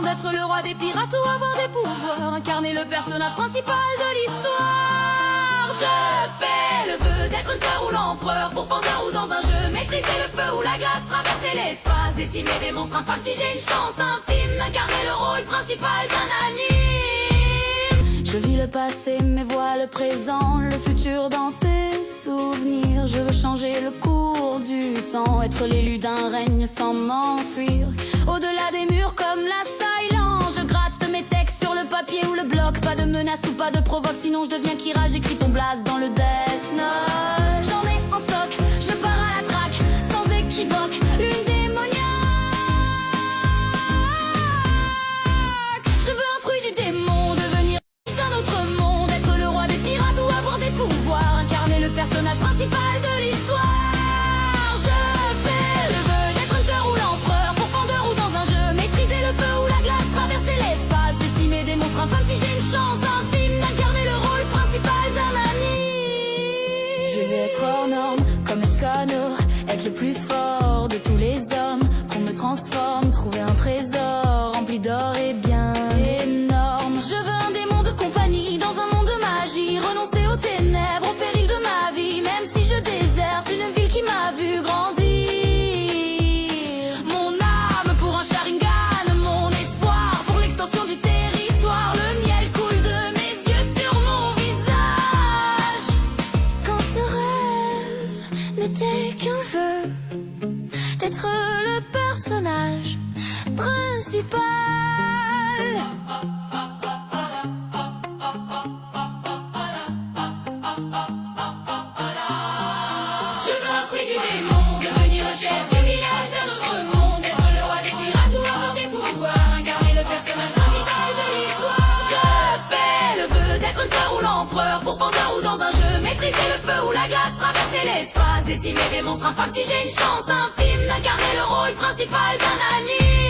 d'être le roi des pirates ou avoir des pouvoirs, incarner le personnage principal de l'histoire. Je fais le vœu d'être un cœur ou l'empereur, pourfendeur ou dans un jeu, maîtriser le feu ou la glace, traverser l'espace, décimer des monstres infâmes si j'ai une chance infime d'incarner le rôle principal d'un anime. Je vis le passé mais vois le présent, le futur dans tes souvenirs. Je veux changer le cours du temps, être l'élu d'un règne sans m'enfuir. Au-delà des murs comme la silence, je gratte de mes textes sur le papier ou le bloc. Pas de menace ou pas de provoque, sinon je deviens Kira. J'écris ton blast dans le Death Note. J'en ai en stock, je pars à la traque, sans équivoque, lune démoniaque. Je veux un fruit du démon, devenir riche d'un autre monde, être le roi des pirates ou avoir des pouvoirs, incarner le personnage principal de l'histoire. Enfin, si j'ai une chance infime d'incarner le rôle principal d'un anime. Je vais être hors norme comme Escanor, être le plus fort de tous les hommes, qu'on me transforme, trouver un trésor rempli d'or et bien énorme. Je veux un démon de compagnie dans un monde de magie, renoncer aux ténèbres, au péril de ma vie, même si je déserte une ville qui m'a vu grandir. Mon âme pour un Sharingan, mon espoir pour l'extension du territoire. Le miel coule de mes yeux sur mon visage. Quand ce rêve n'était qu'un vœu d'être le personnage principal. Je veux un fruit du démon, devenir le chef du village d'un autre monde, être le roi des pirates ou avoir des pouvoirs, incarner le personnage principal de l'histoire. Je fais le vœu d'être un cœur ou l'empereur, pourfendeur ou dans un jeu, maîtriser le feu ou la glace, traverser l'espace, décimer des monstres infâmes si j'ai une chance infime d'incarner le rôle principal d'un anime.